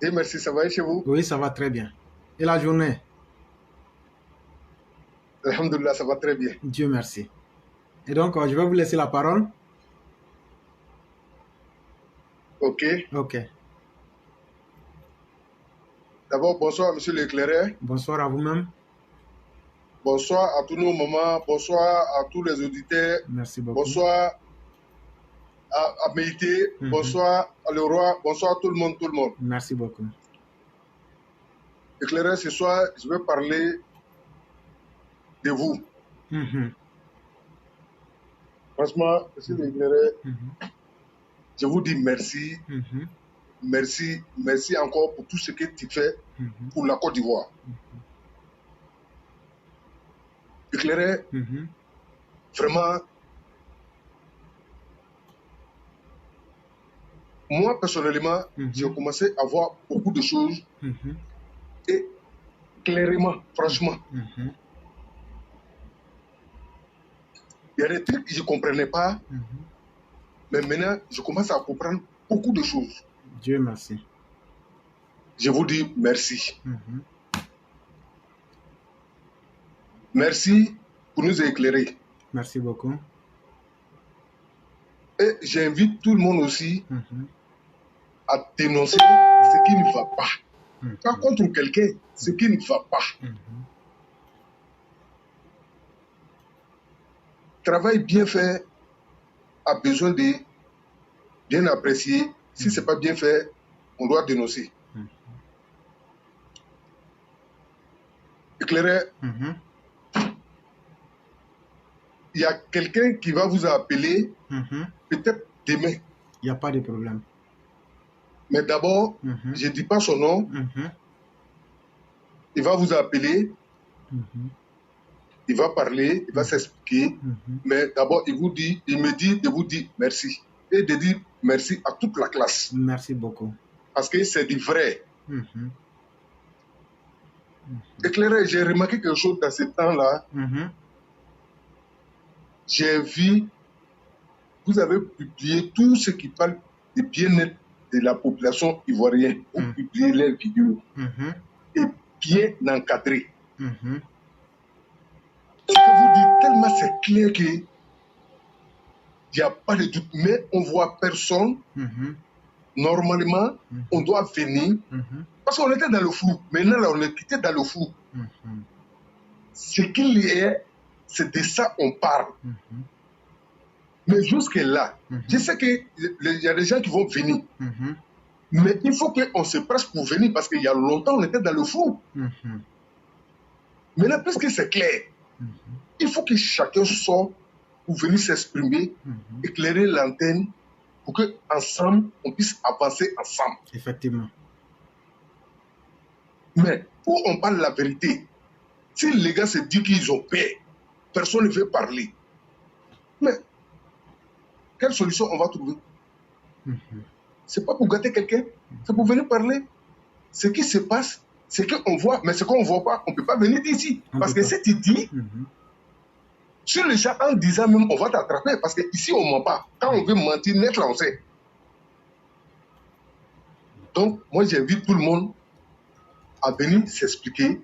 Et merci, ça va et chez vous? Oui, ça va très bien. Et la journée? Alhamdulillah, ça va très bien. Dieu merci. Et donc, je vais vous laisser la parole. Ok. Ok. D'abord, bonsoir, monsieur l'éclaireur. Bonsoir à vous-même. Bonsoir à tous nos mamans. Bonsoir à tous les auditeurs. Merci beaucoup. Bonsoir à Méité. Bonsoir à le roi. Bonsoir à tout le monde, Merci beaucoup. Éclaireur, ce soir, je vais parler de vous. Franchement, monsieur l'éclaireur, je vous dis merci. Merci, merci encore pour tout ce que tu fais pour la Côte d'Ivoire. Éclaireur, vraiment, moi personnellement, j'ai commencé à voir beaucoup de choses et clairement, franchement, il y a des trucs que je ne comprenais pas, mais maintenant, je commence à comprendre beaucoup de choses. Dieu merci. Je vous dis merci. Merci pour nous éclairer. Merci beaucoup. Et j'invite tout le monde aussi à dénoncer ce qui ne va pas. Pas contre quelqu'un, ce qui ne va pas. Travail bien fait a besoin de bien apprécier. Si ce n'est pas bien fait, on doit dénoncer. Éclaireur, il y a quelqu'un qui va vous appeler peut-être demain. Il n'y a pas de problème. Mais d'abord, je ne dis pas son nom. Il va vous appeler. Il va parler, il va s'expliquer. Mais d'abord, il me dit de vous dire merci. Et de dire merci à toute la classe. Merci beaucoup. Parce que c'est du vrai. Éclaireur, j'ai remarqué quelque chose dans ce temps-là. J'ai vu, vous avez publié tout ce qui parle de bien-être de la population ivoirienne. Vous publiez les vidéos. Et bien encadré. Ce que vous dites, tellement c'est clair qu'il n'y a pas de doute. Mais on ne voit personne. Normalement, on doit venir. Parce qu'on était dans le flou. Maintenant, là, on est quitté dans le flou. Ce qu'il y a, c'est de ça qu'on parle. Mais jusque-là, je sais qu'il y a des gens qui vont venir. Mais il faut qu'on se presse pour venir parce qu'il y a longtemps, on était dans le flou. Maintenant, puisque c'est clair, il faut que chacun sorte pour venir s'exprimer, éclairer l'antenne pour qu'ensemble, on puisse avancer ensemble. Effectivement. Mais pour on parle la vérité, si les gars se disent qu'ils ont peur, personne ne veut parler. Mais quelle solution on va trouver? C'est pas pour gâter quelqu'un, c'est pour venir parler. Ce qui se passe, c'est qu'on voit, mais ce qu'on ne voit pas, on ne peut pas venir d'ici. Parce que si tu dis, sur le chat, en disant même, on va t'attraper. Parce qu'ici, on ne ment pas. Quand on veut mentir, net là, on sait. Donc, moi, j'invite tout le monde à venir s'expliquer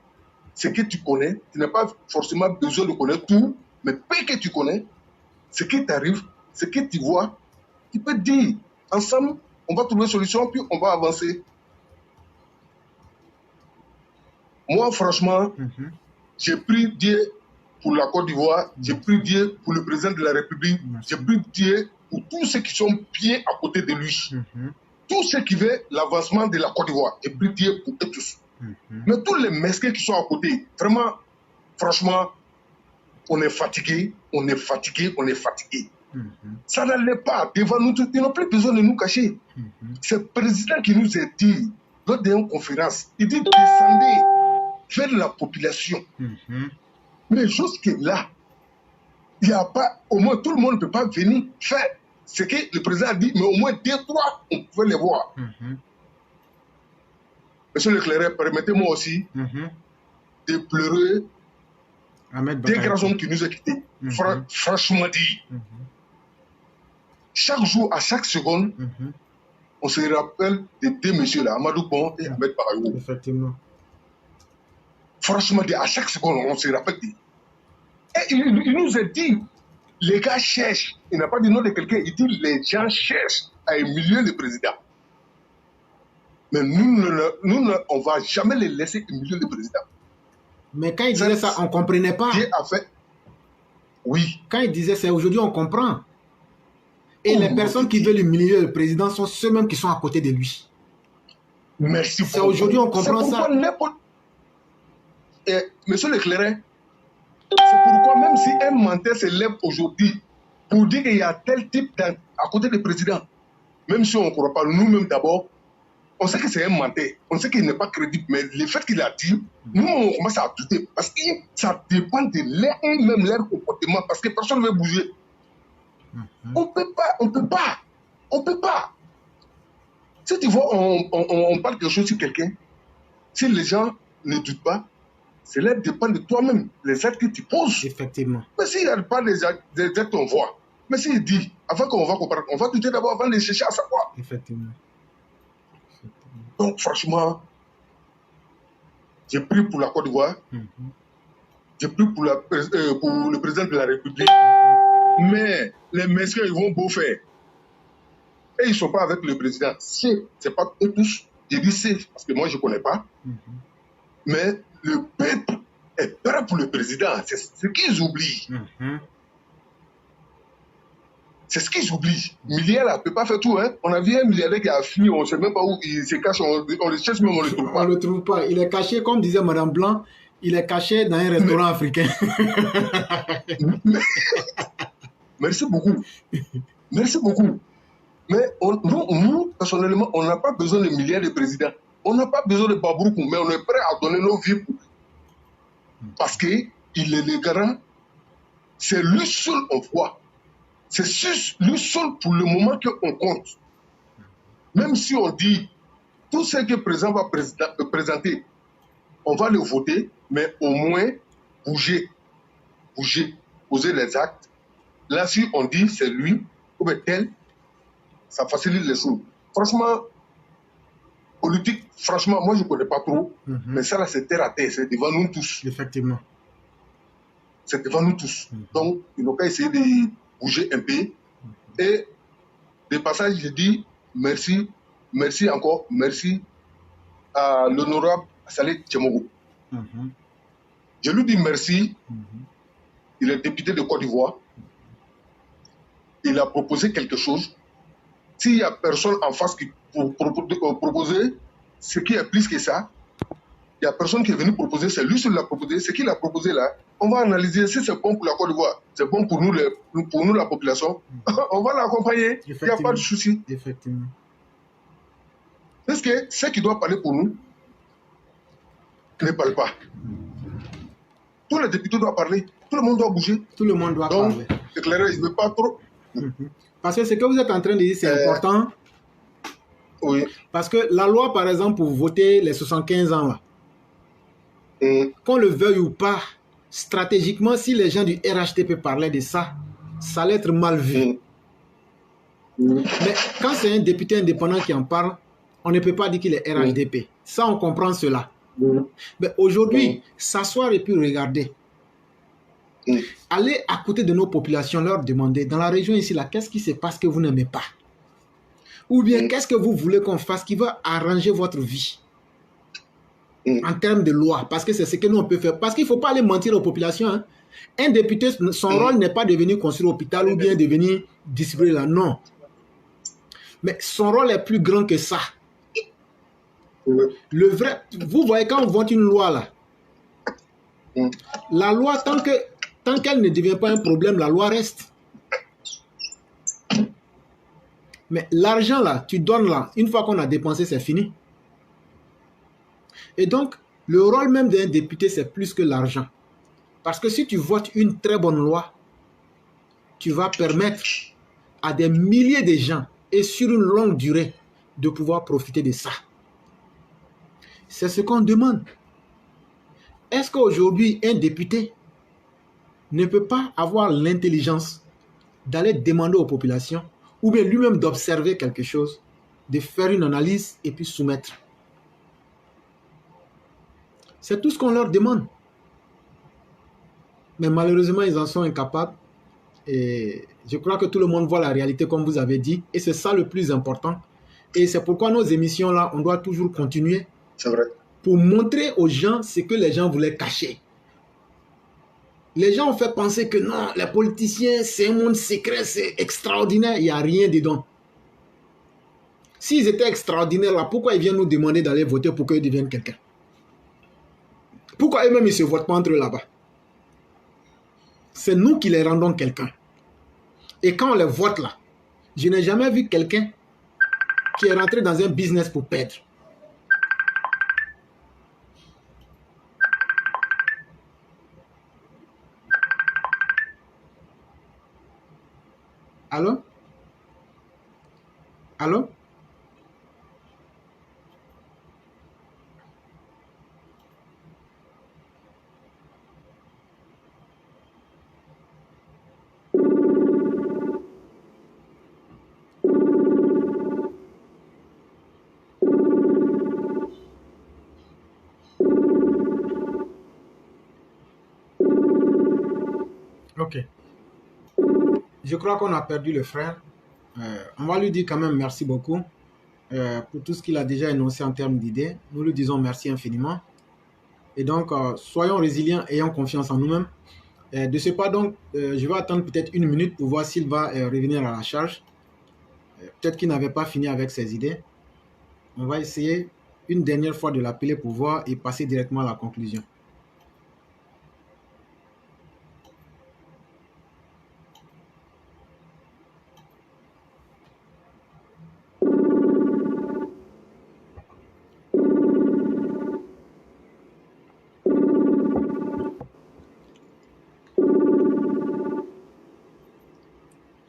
ce que tu connais. Tu n'as pas forcément besoin de connaître tout, mais peu que tu connais, ce qui t'arrive, ce que tu vois, tu peux dire. Ensemble, on va trouver une solution, puis on va avancer. Moi, franchement, j'ai pris Dieu pour la Côte d'Ivoire, j'ai pris Dieu pour le président de la République, j'ai pris Dieu pour tous ceux qui sont bien à côté de lui. Tous ceux qui veulent l'avancement de la Côte d'Ivoire, j'ai pris Dieu pour eux tous. Mais tous les mesquins qui sont à côté, vraiment, franchement, on est fatigué, on est fatigué, on est fatigué. Ça n'allait pas devant nous, ils n'ont plus besoin de nous cacher. C'est le président qui nous a dit, lors d'une conférence, il dit descendez vers la population. Mais jusque-là, il n'y a pas, au moins tout le monde ne peut pas venir faire ce que le président a dit, mais au moins 2, 3, on pouvait les voir. Monsieur l'éclaireur, permettez-moi aussi de pleurer des grands hommes qui nous ont quittés. Franchement dit, chaque jour, à chaque seconde, on se rappelle de deux messieurs là, Amadou Bon et Ahmed Barayou. Effectivement. Franchement, à chaque seconde, on se rappelle. Et il nous a dit, les gars cherchent, il n'a pas dit nom de quelqu'un, il dit les gens cherchent à humilier le président. Mais nous, on ne va jamais les laisser humilier le président. Mais quand il disait ça, on ne comprenait pas. Dieu a fait. Oui. Quand il disait ça, aujourd'hui, on comprend. Et les personnes qui veulent humilier le président sont ceux-mêmes qui sont à côté de lui. Merci. C'est aujourd'hui, on comprend ça. Monsieur Leclerc, c'est pourquoi même si un menteur se lève aujourd'hui pour dire qu'il y a tel type à côté du président, même si on ne croit pas, nous-mêmes d'abord, on sait que c'est un menteur, on sait qu'il n'est pas crédible, mais le fait qu'il a dit, nous on commence à douter, parce que ça dépend de leur comportement, parce que personne ne veut bouger. On ne peut pas. Si tu vois, on parle quelque chose sur quelqu'un, si les gens ne doutent pas, cela dépend de toi-même, les actes que tu poses. Effectivement. Mais s'il n'y a pas des actes qu'on voit, mais s'il dit, avant qu'on va comprendre, on va douter d'abord avant de chercher à savoir. Effectivement. Donc, franchement, j'ai pris pour la Côte d'Ivoire, j'ai pris pour le président de la République, mais les messieurs, ils vont beau faire. Et ils ne sont pas avec le président. C'est pas eux tous. Je dis c'est, parce que moi, je ne connais pas. Mais le peuple est prêt pour le président. C'est ce qu'ils oublient. C'est ce qu'ils oublient. Milliard là ne peut pas faire tout. Hein. On a vu un milliardaire qui a fini, on ne sait même pas où il se cache, on le cherche même, on ne le trouve pas. On ne le trouve pas. Il est caché, comme disait Madame Blanc, il est caché dans un restaurant africain. Merci beaucoup. Merci beaucoup. Mais nous, personnellement, on n'a pas besoin de milliards de présidents. On n'a pas besoin de Babouroukou, mais on est prêt à donner nos vies pour. Parce qu'il est le garant. C'est lui seul on voit. C'est lui seul pour le moment qu'on compte. Même si on dit tout ce que le président va présenter, on va le voter, mais au moins bouger, poser les actes. Là, si on dit c'est lui, ou bien tel, ça facilite les choses. Franchement, politique, franchement, moi je ne connais pas trop, mais ça là c'est terre à terre, c'est devant nous tous. Effectivement. C'est devant nous tous. Donc, il faut essayer de bouger un peu. Et de passage, je dis merci encore, merci à l'honorable Saleh Tchemogo. Je lui dis merci. Il est député de Côte d'Ivoire. Il a proposé quelque chose. S'il n'y a personne en face qui proposer ce qui est plus que ça, il n'y a personne qui est venu proposer, c'est lui qui l'a proposé. Ce qu'il a proposé là, on va analyser si c'est bon pour la Côte d'Ivoire, c'est bon pour nous, la population. On va l'accompagner, il n'y a pas de souci. Effectivement. Parce que ceux qui doivent parler pour nous ne parlent pas. Tous les députés doivent parler, tout le monde doit bouger. Tout le monde doit parler. Donc, éclairer, je ne veux pas trop. Parce que ce que vous êtes en train de dire, c'est important. Oui. Parce que la loi, par exemple, pour voter les 75 ans, là, qu'on le veuille ou pas, stratégiquement, si les gens du RHDP parlaient de ça, ça allait être mal vu. Mais quand c'est un député indépendant qui en parle, on ne peut pas dire qu'il est RHDP. Ça, on comprend cela. Mais aujourd'hui, s'asseoir et puis regarder. Aller à côté de nos populations, leur demander, dans la région ici, là, qu'est-ce qui se passe que vous n'aimez pas? Ou bien, qu'est-ce que vous voulez qu'on fasse qui va arranger votre vie? En termes de loi, parce que c'est ce que nous on peut faire. Parce qu'il ne faut pas aller mentir aux populations. Hein. Un député, son rôle n'est pas de venir construire l'hôpital ou bien de venir distribuer là. Non. Mais son rôle est plus grand que ça. Le vrai, vous voyez, quand on vote une loi là, la loi, tant qu'elle ne devient pas un problème, la loi reste. Mais l'argent là, tu donnes là, une fois qu'on a dépensé, c'est fini. Et donc, le rôle même d'un député, c'est plus que l'argent. Parce que si tu votes une très bonne loi, tu vas permettre à des milliers de gens, et sur une longue durée, de pouvoir profiter de ça. C'est ce qu'on demande. Est-ce qu'aujourd'hui, un député ne peut pas avoir l'intelligence d'aller demander aux populations, ou bien lui-même d'observer quelque chose, de faire une analyse et puis soumettre. C'est tout ce qu'on leur demande. Mais malheureusement, ils en sont incapables. Et je crois que tout le monde voit la réalité comme vous avez dit. Et c'est ça le plus important. Et c'est pourquoi nos émissions-là, on doit toujours continuer. C'est vrai. Pour montrer aux gens ce que les gens voulaient cacher. Les gens ont fait penser que non, les politiciens, c'est un monde secret, c'est extraordinaire. Il n'y a rien dedans. S'ils étaient extraordinaires là, pourquoi ils viennent nous demander d'aller voter pour qu'ils deviennent quelqu'un? Pourquoi eux-mêmes ils ne se votent pas entre eux là-bas? C'est nous qui les rendons quelqu'un. Et quand on les vote là, je n'ai jamais vu quelqu'un qui est rentré dans un business pour perdre. Allô? Allô? Ok. Je crois qu'on a perdu le frère. On va lui dire quand même merci beaucoup pour tout ce qu'il a déjà énoncé en termes d'idées. Nous lui disons merci infiniment. Et donc, soyons résilients, ayons confiance en nous-mêmes. De ce pas, donc, je vais attendre peut-être 1 minute pour voir s'il va revenir à la charge. Peut-être qu'il n'avait pas fini avec ses idées. On va essayer une dernière fois de l'appeler pour voir et passer directement à la conclusion.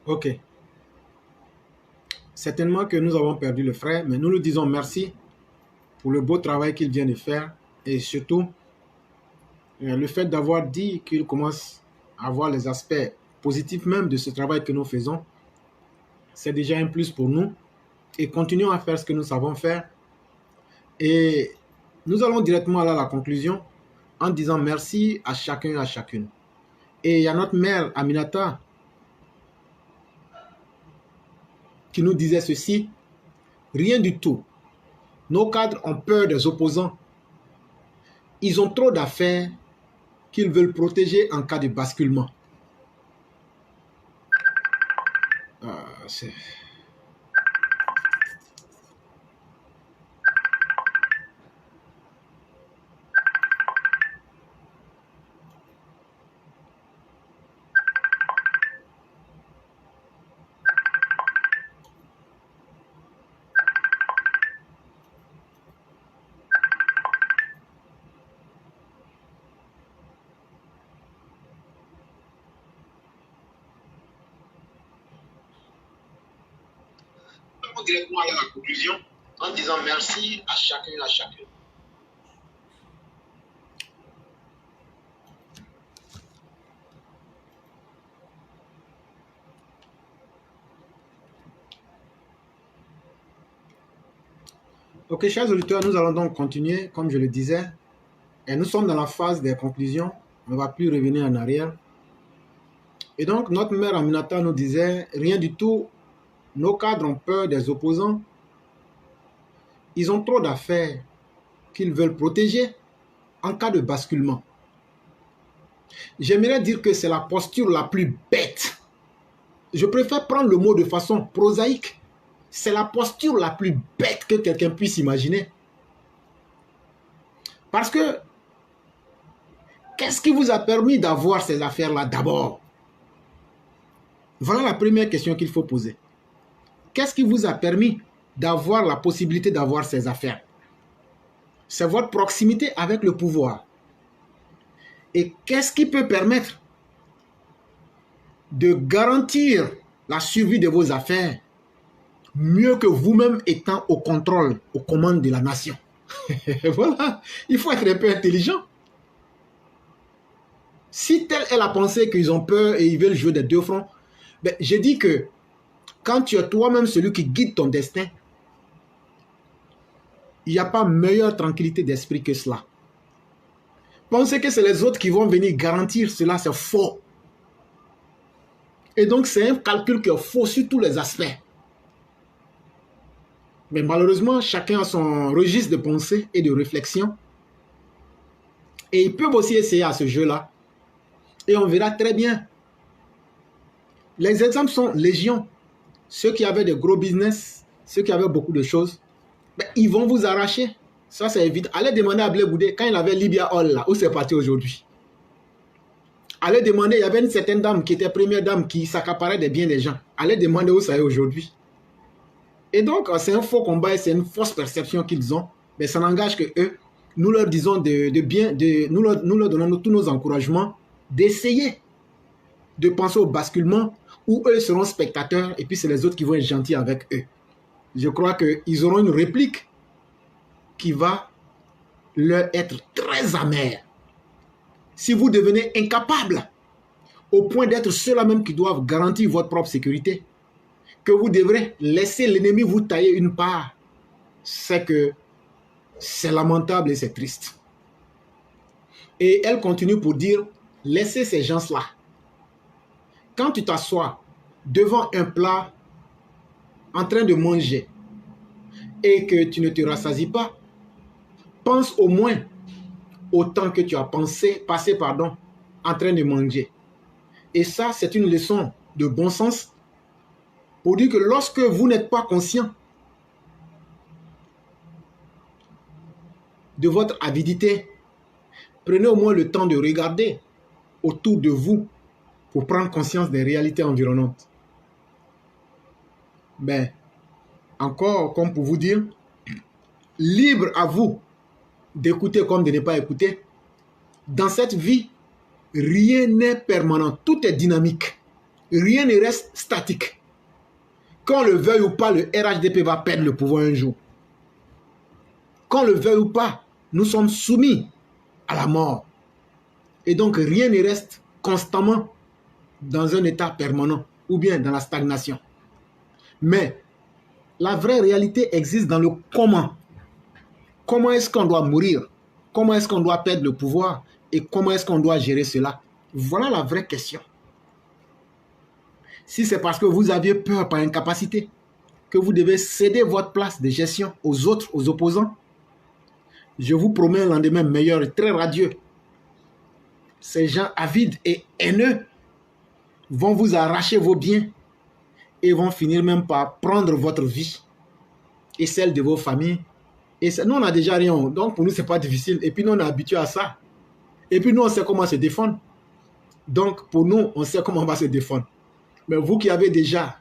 Ok. Certainement que nous avons perdu le frère, mais nous lui disons merci pour le beau travail qu'il vient de faire et surtout le fait d'avoir dit qu'il commence à voir les aspects positifs même de ce travail que nous faisons. C'est déjà un plus pour nous et continuons à faire ce que nous savons faire. Et nous allons directement aller à la conclusion en disant merci à chacun et à chacune. Et il y a notre mère Aminata qui nous disait ceci: rien du tout. Nos cadres ont peur des opposants. Ils ont trop d'affaires qu'ils veulent protéger en cas de basculement. C'est... directement à la conclusion en disant merci à chacun et à chacune. Ok, chers auditeurs, nous allons donc continuer, comme je le disais, et nous sommes dans la phase des conclusions. On ne va plus revenir en arrière. Et donc, notre mère Aminata nous disait, rien du tout, nos cadres ont peur des opposants. Ils ont trop d'affaires qu'ils veulent protéger en cas de basculement. J'aimerais dire que c'est la posture la plus bête. Je préfère prendre le mot de façon prosaïque. C'est la posture la plus bête que quelqu'un puisse imaginer. Parce que, qu'est-ce qui vous a permis d'avoir ces affaires-là d'abord? Voilà la première question qu'il faut poser. Qu'est-ce qui vous a permis d'avoir la possibilité d'avoir ces affaires? C'est votre proximité avec le pouvoir. Et qu'est-ce qui peut permettre de garantir la survie de vos affaires mieux que vous-même étant au contrôle, aux commandes de la nation? Voilà, il faut être un peu intelligent. Si telle est la pensée qu'ils ont peur et ils veulent jouer des deux fronts, ben, je dis que quand tu es toi-même celui qui guide ton destin, Il n'y a pas meilleure tranquillité d'esprit que cela. Penser que c'est les autres qui vont venir garantir cela, c'est faux. Et donc, c'est un calcul qui est faux sur tous les aspects. Mais malheureusement, chacun a son registre de pensée et de réflexion. Et ils peuvent aussi essayer à ce jeu-là. Et on verra très bien. Les exemples sont légion. Ceux qui avaient de gros business, ceux qui avaient beaucoup de choses, ben, ils vont vous arracher. Ça, c'est évident. Allez demander à Blé Goudé, quand il avait Libya Hall, là, où c'est parti aujourd'hui. Allez demander, il y avait une certaine dame qui était première dame qui s'accaparait des biens des gens. Allez demander où ça est aujourd'hui. Et donc, c'est un faux combat et c'est une fausse perception qu'ils ont. Mais ça n'engage que eux. Nous leur disons nous leur donnons tous nos encouragements d'essayer de penser au basculement où eux seront spectateurs et puis c'est les autres qui vont être gentils avec eux. Je crois qu'ils auront une réplique qui va leur être très amère. Si vous devenez incapable au point d'être ceux-là même qui doivent garantir votre propre sécurité, que vous devrez laisser l'ennemi vous tailler une part, c'est que c'est lamentable et c'est triste. Et elle continue pour dire, laissez ces gens-là. Quand tu t'assois devant un plat en train de manger et que tu ne te rassasies pas, pense au moins au temps que tu as passé en train de manger. Et ça, c'est une leçon de bon sens pour dire que lorsque vous n'êtes pas conscient de votre avidité, prenez au moins le temps de regarder autour de vous pour prendre conscience des réalités environnantes. Mais, encore, comme pour vous dire, libre à vous d'écouter comme de ne pas écouter. Dans cette vie, rien n'est permanent, tout est dynamique. Rien ne reste statique. Qu'on le veuille ou pas, le RHDP va perdre le pouvoir un jour. Qu'on le veuille ou pas, nous sommes soumis à la mort. Et donc, rien ne reste constamment dans un état permanent ou bien dans la stagnation. Mais la vraie réalité existe dans le comment. Comment est-ce qu'on doit mourir? Comment est-ce qu'on doit perdre le pouvoir? Et comment est-ce qu'on doit gérer cela? Voilà la vraie question. Si c'est parce que vous aviez peur par incapacité que vous devez céder votre place de gestion aux autres, aux opposants, je vous promets un lendemain meilleur et très radieux. Ces gens avides et haineux vont vous arracher vos biens et vont finir même par prendre votre vie et celle de vos familles. Et nous, on n'a déjà rien, donc pour nous, ce n'est pas difficile. Et puis nous, on est habitués à ça. Et puis nous, on sait comment se défendre. Donc pour nous, on sait comment on va se défendre. Mais vous qui avez déjà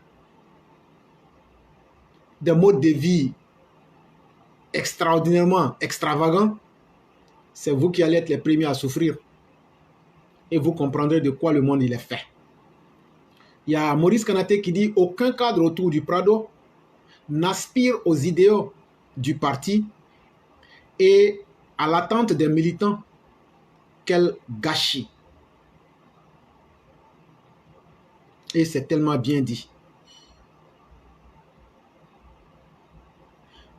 des modes de vie extraordinairement extravagants, c'est vous qui allez être les premiers à souffrir. Et vous comprendrez de quoi le monde il est fait. Il y a Maurice Kanaté qui dit « Aucun cadre autour du Prado n'aspire aux idéaux du parti et à l'attente des militants. Quel gâchis !» Et c'est tellement bien dit.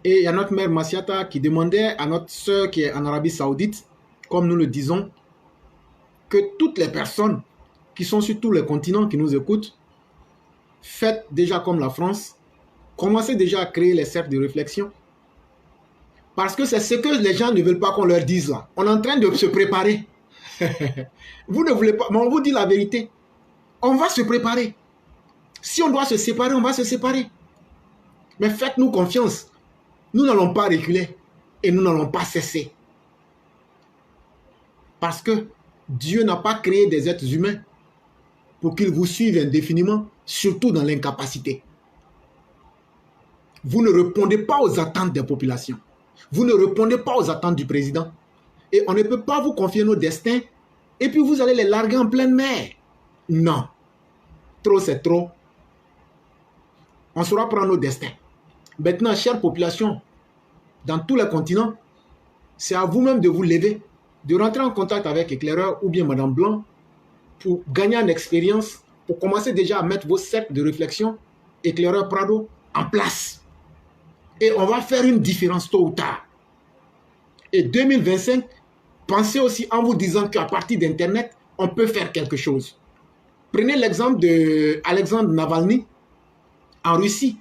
Et il y a notre mère Massiata qui demandait à notre sœur qui est en Arabie Saoudite, comme nous le disons, que toutes les personnes qui sont sur tous les continents qui nous écoutent, faites déjà comme la France, commencez déjà à créer les cercles de réflexion. Parce que c'est ce que les gens ne veulent pas qu'on leur dise là. On est en train de se préparer. Vous ne voulez pas, mais on vous dit la vérité. On va se préparer. Si on doit se séparer, on va se séparer. Mais faites-nous confiance. Nous n'allons pas reculer et nous n'allons pas cesser. Parce que Dieu n'a pas créé des êtres humains pour qu'ils vous suivent indéfiniment, surtout dans l'incapacité. Vous ne répondez pas aux attentes des populations. Vous ne répondez pas aux attentes du président. Et on ne peut pas vous confier nos destins et puis vous allez les larguer en pleine mer. Non. Trop, c'est trop. On saura prendre nos destins. Maintenant, chère population, dans tous les continents, c'est à vous-même de vous lever, de rentrer en contact avec Éclaireur ou bien Madame Blanc pour gagner en expérience, pour commencer déjà à mettre vos cercles de réflexion Éclaireur Prado en place. Et on va faire une différence tôt ou tard. Et 2025, pensez aussi en vous disant qu'à partir d'Internet, on peut faire quelque chose. Prenez l'exemple d'Alexandre Navalny en Russie,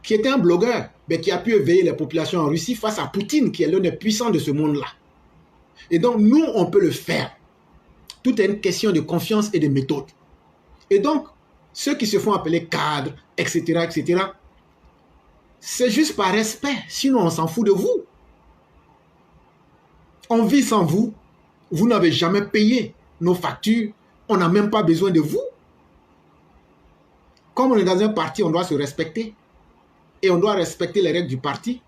qui était un blogueur, mais qui a pu éveiller les populations en Russie face à Poutine, qui est l'un des puissants de ce monde-là. Et donc, nous, on peut le faire. Tout est une question de confiance et de méthode. Et donc, ceux qui se font appeler cadres, etc., etc., c'est juste par respect. Sinon, on s'en fout de vous. On vit sans vous. Vous n'avez jamais payé nos factures. On n'a même pas besoin de vous. Comme on est dans un parti, on doit se respecter. Et on doit respecter les règles du parti.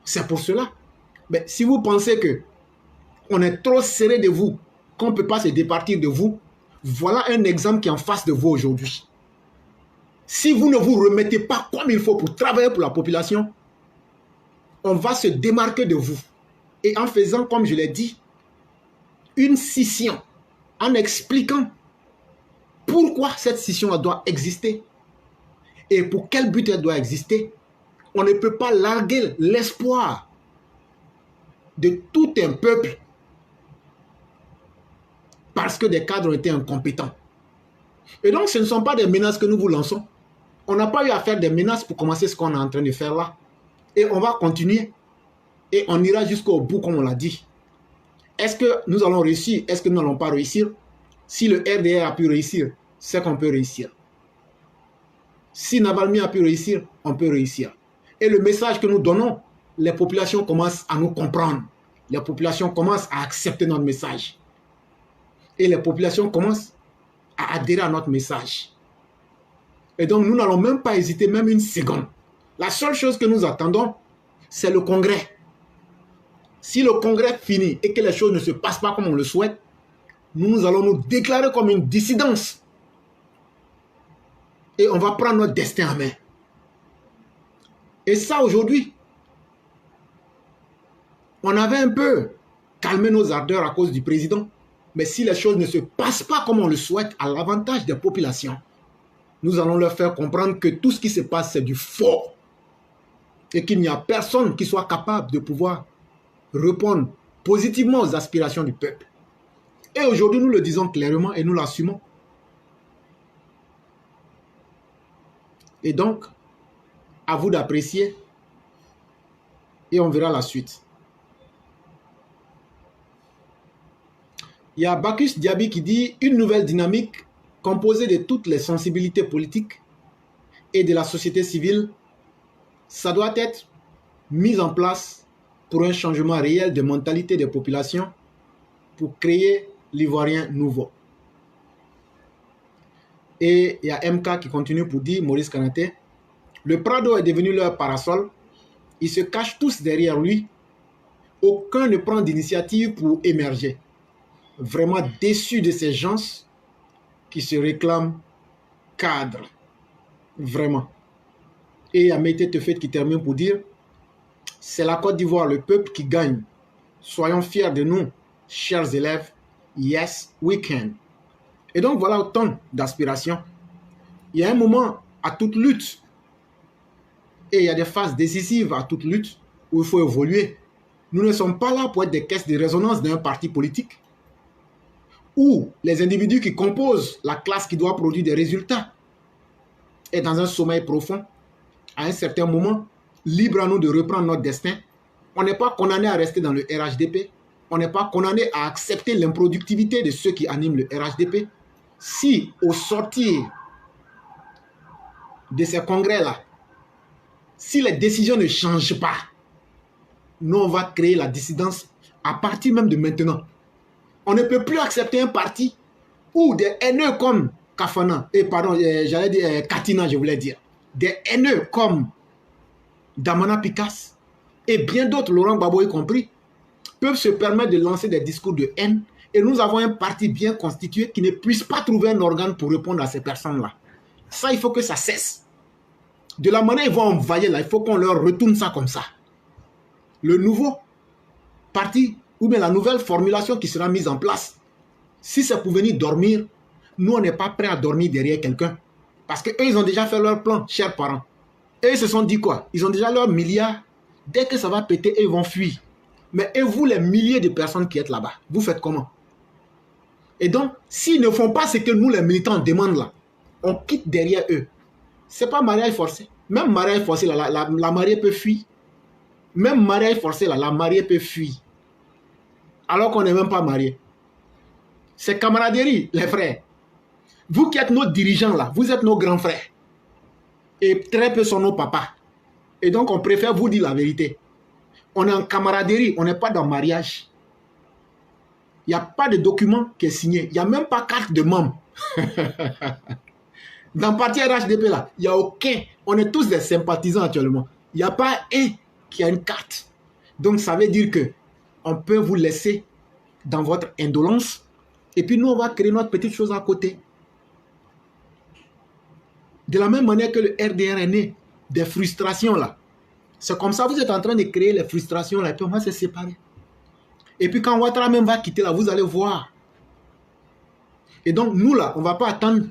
C'est pour cela. Mais si vous pensez que on est trop serré de vous, qu'on ne peut pas se départir de vous, voilà un exemple qui est en face de vous aujourd'hui. Si vous ne vous remettez pas comme il faut pour travailler pour la population, on va se démarquer de vous. Et en faisant, comme je l'ai dit, une scission, en expliquant pourquoi cette scission doit exister et pour quel but elle doit exister, on ne peut pas larguer l'espoir de tout un peuple parce que des cadres ont été incompétents. Et donc, ce ne sont pas des menaces que nous vous lançons. On n'a pas eu à faire des menaces pour commencer ce qu'on est en train de faire là. Et on va continuer. Et on ira jusqu'au bout, comme on l'a dit. Est-ce que nous allons réussir? Est-ce que nous n'allons pas réussir? Si le RDR a pu réussir, c'est qu'on peut réussir. Si Navalny a pu réussir, on peut réussir. Et le message que nous donnons, les populations commencent à nous comprendre. Les populations commencent à accepter notre message. Et les populations commencent à adhérer à notre message. Et donc, nous n'allons même pas hésiter, même une seconde. La seule chose que nous attendons, c'est le congrès. Si le congrès finit et que les choses ne se passent pas comme on le souhaite, nous allons nous déclarer comme une dissidence. Et on va prendre notre destin en main. Et ça, aujourd'hui, on avait un peu calmé nos ardeurs à cause du président. Mais si les choses ne se passent pas comme on le souhaite, à l'avantage des populations, nous allons leur faire comprendre que tout ce qui se passe, c'est du faux. Et qu'il n'y a personne qui soit capable de pouvoir répondre positivement aux aspirations du peuple. Et aujourd'hui, nous le disons clairement et nous l'assumons. Et donc, à vous d'apprécier et on verra la suite. Il y a Bacchus Diaby qui dit « Une nouvelle dynamique composée de toutes les sensibilités politiques et de la société civile, ça doit être mise en place pour un changement réel de mentalité des populations pour créer l'Ivoirien nouveau. » Et il y a MK qui continue pour dire, Maurice Kanaté, « Le Prado est devenu leur parasol, ils se cachent tous derrière lui, aucun ne prend d'initiative pour émerger. » Vraiment déçu de ces gens qui se réclament cadres. Vraiment. Et il y a Mété Tefet qui termine pour dire « C'est la Côte d'Ivoire, le peuple qui gagne. Soyons fiers de nous, chers élèves. Yes, we can. » Et donc voilà autant d'aspirations. Il y a un moment à toute lutte et il y a des phases décisives à toute lutte où il faut évoluer. Nous ne sommes pas là pour être des caisses de résonance d'un parti politique où les individus qui composent la classe qui doit produire des résultats est dans un sommeil profond. À un certain moment, libre à nous de reprendre notre destin. On n'est pas condamné à rester dans le RHDP. On n'est pas condamné à accepter l'improductivité de ceux qui animent le RHDP. Si, au sortir de ces congrès-là, si les décisions ne changent pas, nous, on va créer la dissidence à partir même de maintenant. On ne peut plus accepter un parti où des haineux comme Kafana, j'allais dire Katina, je voulais dire, des haineux comme Damana Pikas et bien d'autres, Laurent Gbagbo y compris, peuvent se permettre de lancer des discours de haine. Et nous avons un parti bien constitué qui ne puisse pas trouver un organe pour répondre à ces personnes-là. Ça, il faut que ça cesse. De la manière ils vont envahir là, il faut qu'on leur retourne ça comme ça. Le nouveau parti ou bien la nouvelle formulation qui sera mise en place, si c'est pour venir dormir, nous, on n'est pas prêts à dormir derrière quelqu'un. Parce qu'eux, ils ont déjà fait leur plan, chers parents. Et ils se sont dit quoi? Ils ont déjà leurs milliards. Dès que ça va péter, ils vont fuir. Mais et vous, les milliers de personnes qui êtes là-bas, vous faites comment? Et donc, s'ils ne font pas ce que nous, les militants, demandent là, on quitte derrière eux. Ce n'est pas mariage forcé. Même mariage forcé, là, la mariée peut fuir. Même mariage forcé, là, la mariée peut fuir. Alors qu'on n'est même pas marié. C'est camaraderie, les frères. Vous qui êtes nos dirigeants là, vous êtes nos grands frères. Et très peu sont nos papas. Et donc, on préfère vous dire la vérité. On est en camaraderie, on n'est pas dans mariage. Il n'y a pas de document qui est signé. Il n'y a même pas carte de membre. Dans le parti RHDP là, il n'y a aucun. On est tous des sympathisants actuellement. Il n'y a pas un qui a une carte. Donc, ça veut dire que on peut vous laisser dans votre indolence. Et puis, nous, on va créer notre petite chose à côté. De la même manière que le RDR est né des frustrations là. C'est comme ça, vous êtes en train de créer les frustrations là. Et puis, on va se séparer. Et puis, quand Ouattara même va quitter là, vous allez voir. Et donc, nous là, on ne va pas attendre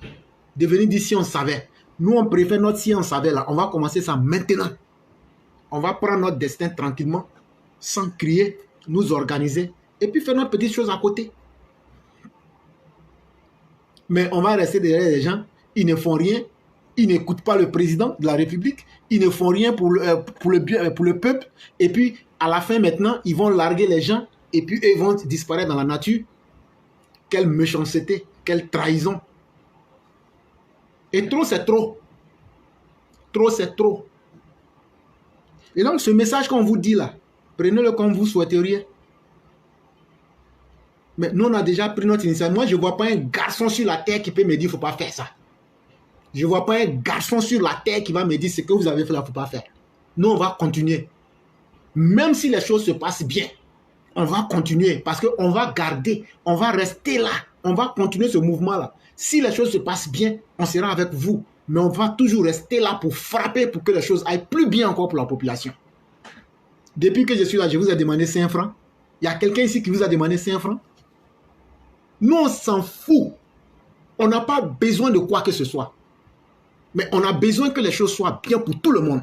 de venir d'ici, on savait. Nous, on préfère notre si on savait là. On va commencer ça maintenant. On va prendre notre destin tranquillement, sans crier, nous organiser, et puis faire notre petite chose à côté. Mais on va rester derrière les gens, ils ne font rien, ils n'écoutent pas le président de la République, ils ne font rien pour le peuple, et puis à la fin maintenant, ils vont larguer les gens, et puis eux vont disparaître dans la nature. Quelle méchanceté, quelle trahison. Et trop, c'est trop. Trop, c'est trop. Et donc, ce message qu'on vous dit là, prenez-le comme vous souhaiteriez. Mais nous, on a déjà pris notre initiative. Moi, je ne vois pas un garçon sur la terre qui peut me dire qu'il ne faut pas faire ça. Je ne vois pas un garçon sur la terre qui va me dire ce que vous avez fait là, il ne faut pas faire. Nous, on va continuer. Même si les choses se passent bien, on va continuer parce qu'on va garder, on va rester là. On va continuer ce mouvement-là. Si les choses se passent bien, on sera avec vous. Mais on va toujours rester là pour frapper pour que les choses aillent plus bien encore pour la population. Depuis que je suis là, je vous ai demandé 5 francs. Il y a quelqu'un ici qui vous a demandé 5 francs. Nous, on s'en fout. On n'a pas besoin de quoi que ce soit. Mais on a besoin que les choses soient bien pour tout le monde.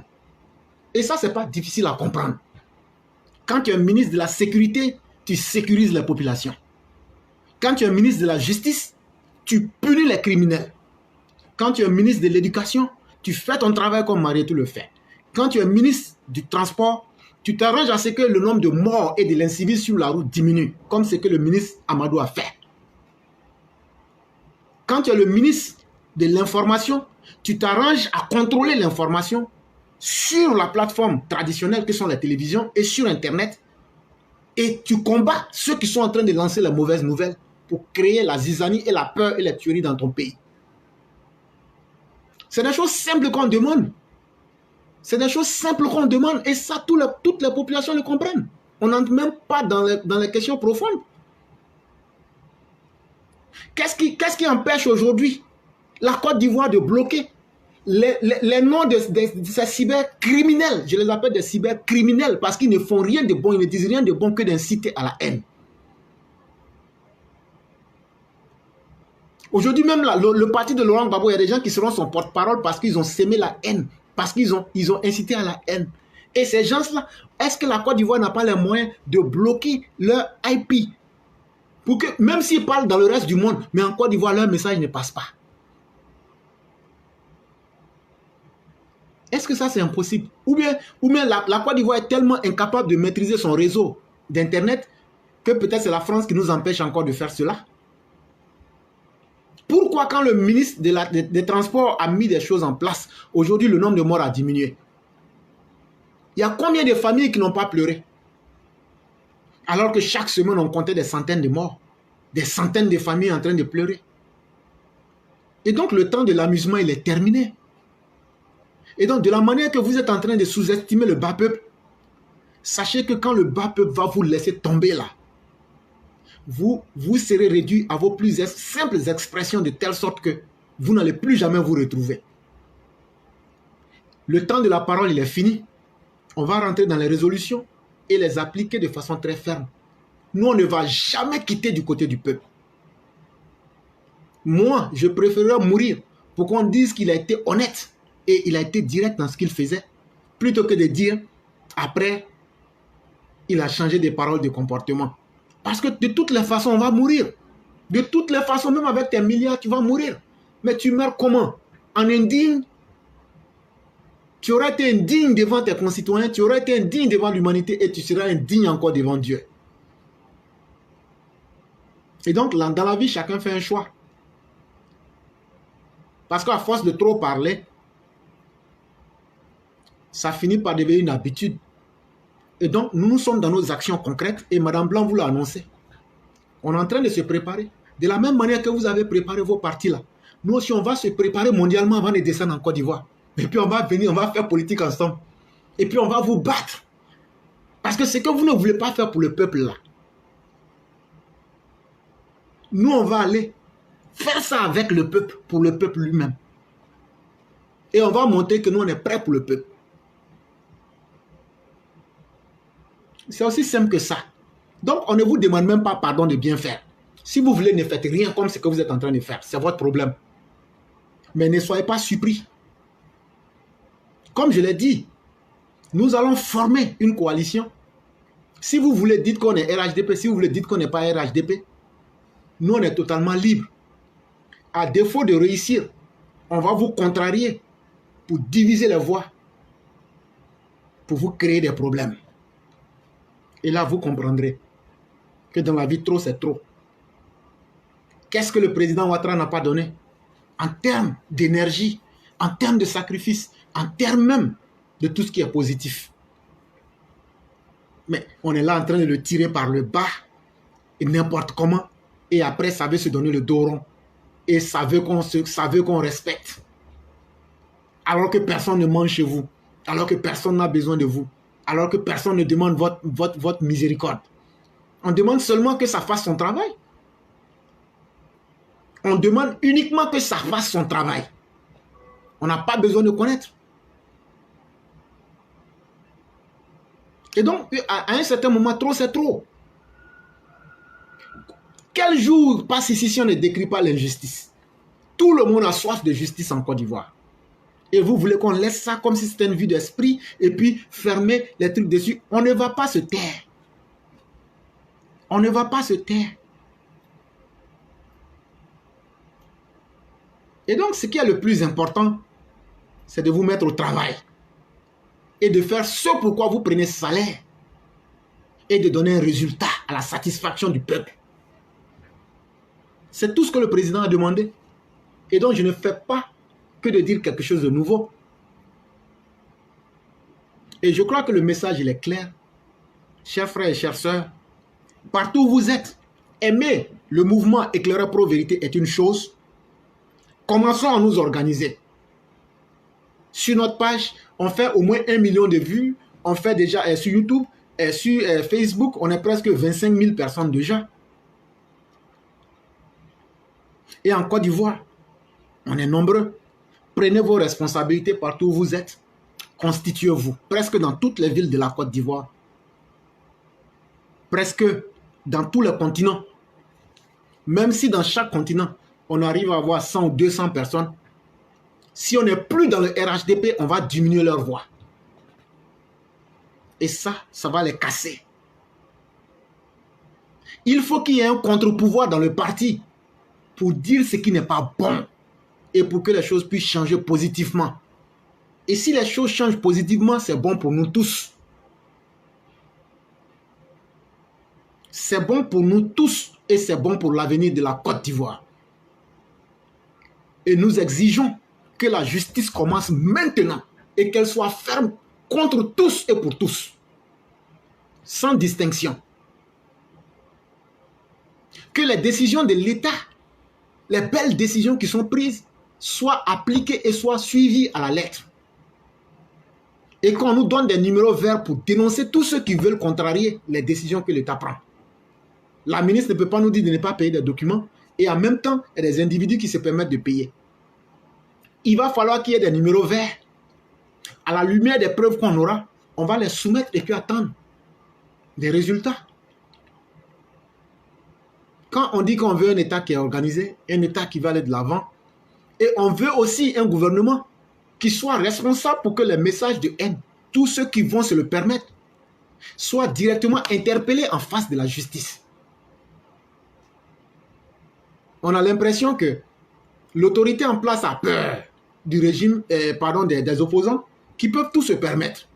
Et ça, ce n'est pas difficile à comprendre. Quand tu es ministre de la sécurité, tu sécurises les populations. Quand tu es ministre de la justice, tu punis les criminels. Quand tu es ministre de l'éducation, tu fais ton travail comme Mariétou le fait. Quand tu es ministre du transport, tu t'arranges à ce que le nombre de morts et de l'incivil sur la route diminue, comme ce que le ministre Amadou a fait. Quand tu es le ministre de l'information, tu t'arranges à contrôler l'information sur la plateforme traditionnelle que sont les télévisions et sur Internet. Et tu combats ceux qui sont en train de lancer les mauvaises nouvelles pour créer la zizanie et la peur et la tuerie dans ton pays. C'est des choses simples qu'on demande. C'est des choses simples qu'on demande. Et ça, toutes les populations le comprennent. On n'entre même pas dans les questions profondes. Qu'est-ce qui empêche aujourd'hui la Côte d'Ivoire de bloquer les noms de ces cybercriminels? Je les appelle des cybercriminels parce qu'ils ne font rien de bon, ils ne disent rien de bon que d'inciter à la haine. Aujourd'hui même, là, le parti de Laurent Gbagbo, il y a des gens qui seront son porte-parole parce qu'ils ont sémé la haine, parce qu'ils ont incité à la haine. Et ces gens-là, est-ce que la Côte d'Ivoire n'a pas les moyens de bloquer leur IP? Pour que, même s'ils parlent dans le reste du monde, mais en Côte d'Ivoire, leur message ne passe pas. Est-ce que ça, c'est impossible? Ou bien la Côte d'Ivoire est tellement incapable de maîtriser son réseau d'Internet que peut-être c'est la France qui nous empêche encore de faire cela. Pourquoi quand le ministre des Transports a mis des choses en place, aujourd'hui le nombre de morts a diminué? Il y a combien de familles qui n'ont pas pleuré? Alors que chaque semaine on comptait des centaines de morts, des centaines de familles en train de pleurer. Et donc le temps de l'amusement il est terminé. Et donc de la manière que vous êtes en train de sous-estimer le bas peuple, sachez que quand le bas peuple va vous laisser tomber là, vous serez réduit à vos plus simples expressions de telle sorte que vous n'allez plus jamais vous retrouver. Le temps de la parole, il est fini. On va rentrer dans les résolutions et les appliquer de façon très ferme. Nous, on ne va jamais quitter du côté du peuple. Moi, je préférerais mourir pour qu'on dise qu'il a été honnête et il a été direct dans ce qu'il faisait, plutôt que de dire après il a changé des paroles, de comportement. Parce que de toutes les façons, on va mourir. De toutes les façons, même avec tes milliards, tu vas mourir. Mais tu meurs comment? En indigne? Tu aurais été indigne devant tes concitoyens, tu aurais été indigne devant l'humanité et tu seras indigne encore devant Dieu. Et donc, dans la vie, chacun fait un choix. Parce qu'à force de trop parler, ça finit par devenir une habitude. Et donc, nous sommes dans nos actions concrètes et Mme Blanc vous l'a annoncé. On est en train de se préparer. De la même manière que vous avez préparé vos partis là. Nous aussi, on va se préparer mondialement avant de descendre en Côte d'Ivoire. Et puis, on va venir, on va faire politique ensemble. Et puis, on va vous battre. Parce que ce que vous ne voulez pas faire pour le peuple là, nous, on va aller faire ça avec le peuple, pour le peuple lui-même. Et on va montrer que nous, on est prêts pour le peuple. C'est aussi simple que ça. Donc, on ne vous demande même pas pardon de bien faire. Si vous voulez, ne faites rien comme ce que vous êtes en train de faire. C'est votre problème. Mais ne soyez pas surpris. Comme je l'ai dit, nous allons former une coalition. Si vous voulez, dites qu'on est RHDP. Si vous voulez, dites qu'on n'est pas RHDP. Nous, on est totalement libre. À défaut de réussir, on va vous contrarier pour diviser les voix, pour vous créer des problèmes. Et là, vous comprendrez que dans la vie, trop, c'est trop. Qu'est-ce que le président Ouattara n'a pas donné? En termes d'énergie, en termes de sacrifice, en termes même de tout ce qui est positif. Mais on est là en train de le tirer par le bas, et n'importe comment, et après, ça veut se donner le dos rond. Et ça veut qu'on respecte. Alors que personne ne mange chez vous, alors que personne n'a besoin de vous, alors que personne ne demande votre miséricorde. On demande seulement que ça fasse son travail. On demande uniquement que ça fasse son travail. On n'a pas besoin de connaître. Et donc, à un certain moment, trop, c'est trop. Quel jour passe ici si on ne décrit pas l'injustice? Tout le monde a soif de justice en Côte d'Ivoire. Et vous voulez qu'on laisse ça comme si c'était une vue d'esprit et puis fermer les trucs dessus? On ne va pas se taire. On ne va pas se taire. Et donc, ce qui est le plus important, c'est de vous mettre au travail. Et de faire ce pourquoi vous prenez ce salaire. Et de donner un résultat à la satisfaction du peuple. C'est tout ce que le président a demandé. Et donc, je ne fais pas que de dire quelque chose de nouveau. Et je crois que le message, il est clair. Chers frères et chères sœurs, partout où vous êtes, aimer le mouvement Éclaireur Pro-Vérité est une chose. Commençons à nous organiser. Sur notre page, on fait au moins 1 million de vues. On fait déjà sur YouTube, sur Facebook, on est presque 25 000 personnes déjà. Et en Côte d'Ivoire, on est nombreux. Prenez vos responsabilités partout où vous êtes. Constituez-vous. Presque dans toutes les villes de la Côte d'Ivoire. Presque dans tous les continents. Même si dans chaque continent, on arrive à avoir 100 ou 200 personnes. Si on n'est plus dans le RHDP, on va diminuer leur voix. Et ça va les casser. Il faut qu'il y ait un contre-pouvoir dans le parti pour dire ce qui n'est pas bon et pour que les choses puissent changer positivement. Et si les choses changent positivement, c'est bon pour nous tous. C'est bon pour nous tous et c'est bon pour l'avenir de la Côte d'Ivoire. Et nous exigeons que la justice commence maintenant et qu'elle soit ferme contre tous et pour tous, sans distinction. Que les décisions de l'État, les belles décisions qui sont prises, soient appliquées et soient suivies à la lettre. Et qu'on nous donne des numéros verts pour dénoncer tous ceux qui veulent contrarier les décisions que l'État prend. La ministre ne peut pas nous dire de ne pas payer des documents et en même temps, il y a des individus qui se permettent de payer. Il va falloir qu'il y ait des numéros verts. À la lumière des preuves qu'on aura, on va les soumettre et puis attendre des résultats. Quand on dit qu'on veut un État qui est organisé, un État qui va aller de l'avant, et on veut aussi un gouvernement qui soit responsable pour que les messages de haine, tous ceux qui vont se le permettre, soient directement interpellés en face de la justice. On a l'impression que l'autorité en place a peur du régime, des opposants qui peuvent tout se permettre.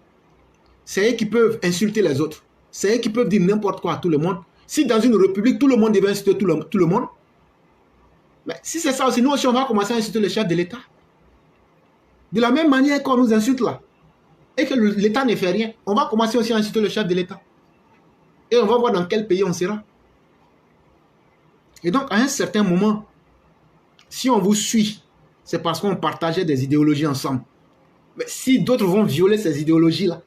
C'est eux qui peuvent insulter les autres. C'est eux qui peuvent dire n'importe quoi à tout le monde. Si dans une république, tout le monde devait insulter tout le monde, mais si c'est ça aussi, nous aussi, on va commencer à insulter le chef de l'État. De la même manière qu'on nous insulte là, et que l'État ne fait rien, on va commencer aussi à insulter le chef de l'État. Et on va voir dans quel pays on sera. Et donc, à un certain moment, si on vous suit, c'est parce qu'on partageait des idéologies ensemble. Mais si d'autres vont violer ces idéologies-là,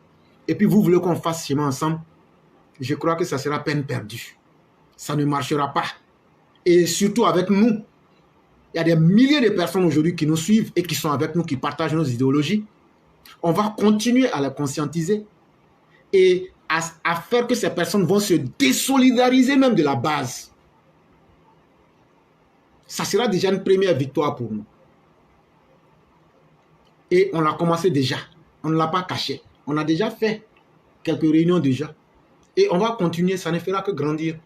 et puis vous voulez qu'on fasse chemin ensemble, je crois que ça sera peine perdue. Ça ne marchera pas. Et surtout avec nous, il y a des milliers de personnes aujourd'hui qui nous suivent et qui sont avec nous, qui partagent nos idéologies. On va continuer à les conscientiser et à faire que ces personnes vont se désolidariser même de la base. Ça sera déjà une première victoire pour nous. Et on l'a commencé déjà. On ne l'a pas caché. On a déjà fait quelques réunions déjà. Et on va continuer, ça ne fera que grandir.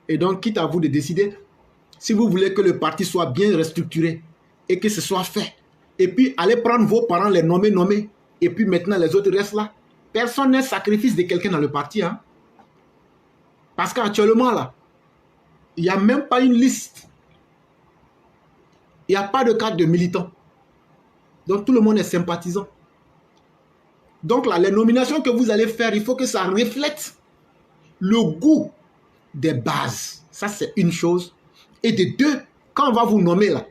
Et donc, quitte à vous de décider, si vous voulez que le parti soit bien restructuré et que ce soit fait, et puis allez prendre vos parents, les nommer, et puis maintenant les autres restent là. Personne n'est sacrifice de quelqu'un dans le parti. Hein? Parce qu'actuellement, là, il n'y a même pas une liste. Il n'y a pas de carte de militant. Donc tout le monde est sympathisant. Donc là, les nominations que vous allez faire, il faut que ça reflète le goût des bases. Ça, c'est une chose. Et de deux, quand on va vous nommer là,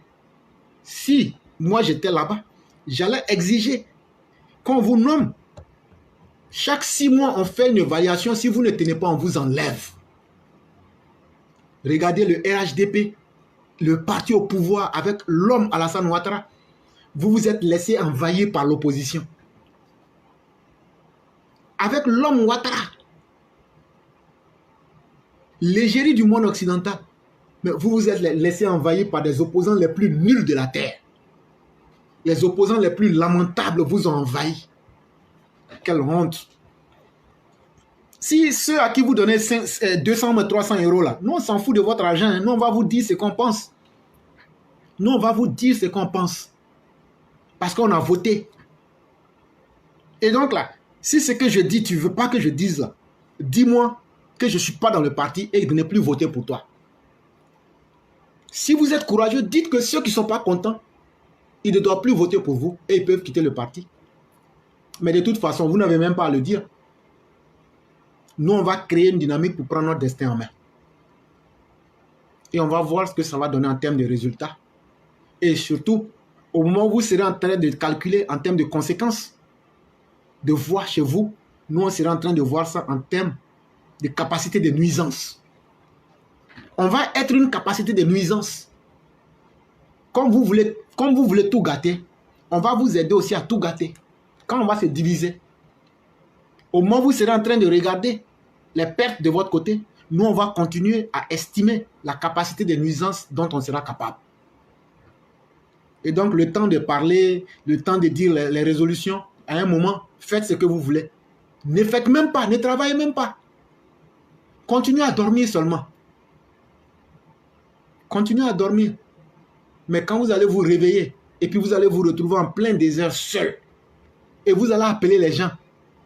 si moi j'étais là-bas, j'allais exiger qu'on vous nomme. Chaque 6 mois, on fait une évaluation. Si vous ne tenez pas, on vous enlève. Regardez le RHDP, le parti au pouvoir avec l'homme Alassane Ouattara. Vous vous êtes laissé envahir par l'opposition. Avec l'homme Ouattara, l'égérie du monde occidental, mais vous vous êtes laissé envahir par des opposants les plus nuls de la terre. Les opposants les plus lamentables vous ont envahi. Quelle honte. Si ceux à qui vous donnez 200 ou 300 euros là, nous on s'en fout de votre argent, nous on va vous dire ce qu'on pense. Nous on va vous dire ce qu'on pense. Parce qu'on a voté. Et donc là, si ce que je dis, tu ne veux pas que je dise là, dis-moi que je ne suis pas dans le parti et que je n'ai plus voté pour toi. Si vous êtes courageux, dites que ceux qui ne sont pas contents, ils ne doivent plus voter pour vous et ils peuvent quitter le parti. Mais de toute façon, vous n'avez même pas à le dire. Nous, on va créer une dynamique pour prendre notre destin en main. Et on va voir ce que ça va donner en termes de résultats. Et surtout, au moment où vous serez en train de calculer en termes de conséquences, de voir chez vous, nous, on sera en train de voir ça en termes de capacité de nuisance. On va être une capacité de nuisance. Comme vous voulez tout gâter, on va vous aider aussi à tout gâter. Quand on va se diviser, au moment où vous serez en train de regarder les pertes de votre côté, nous, on va continuer à estimer la capacité de nuisance dont on sera capable. Et donc, le temps de parler, le temps de dire les résolutions, à un moment, faites ce que vous voulez. Ne faites même pas, ne travaillez même pas. Continuez à dormir seulement. Continuez à dormir. Mais quand vous allez vous réveiller, et puis vous allez vous retrouver en plein désert seul, et vous allez appeler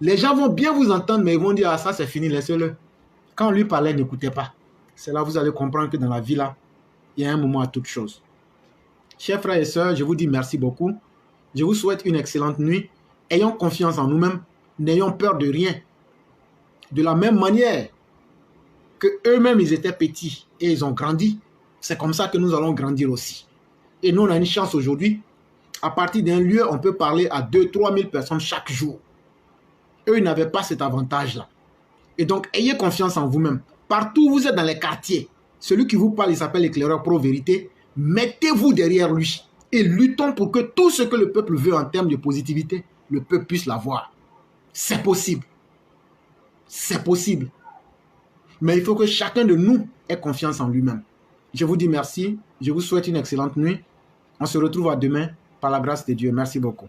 les gens vont bien vous entendre, mais ils vont dire, ah ça c'est fini, laissez-le. Quand on lui parlait, n'écoutez pas. C'est là que vous allez comprendre que dans la vie là, il y a un moment à toute chose. Chers frères et sœurs, je vous dis merci beaucoup. Je vous souhaite une excellente nuit. Ayons confiance en nous-mêmes. N'ayons peur de rien. De la même manière que eux-mêmes, ils étaient petits et ils ont grandi, c'est comme ça que nous allons grandir aussi. Et nous, on a une chance aujourd'hui. À partir d'un lieu, on peut parler à 2-3 000 personnes chaque jour. Eux, ils n'avaient pas cet avantage-là. Et donc, ayez confiance en vous-même. Partout où vous êtes dans les quartiers, celui qui vous parle, il s'appelle l'éclaireur pro-vérité. Mettez-vous derrière lui et luttons pour que tout ce que le peuple veut en termes de positivité, le peuple puisse l'avoir. C'est possible. C'est possible. Mais il faut que chacun de nous ait confiance en lui-même. Je vous dis merci. Je vous souhaite une excellente nuit. On se retrouve à demain par la grâce de Dieu. Merci beaucoup.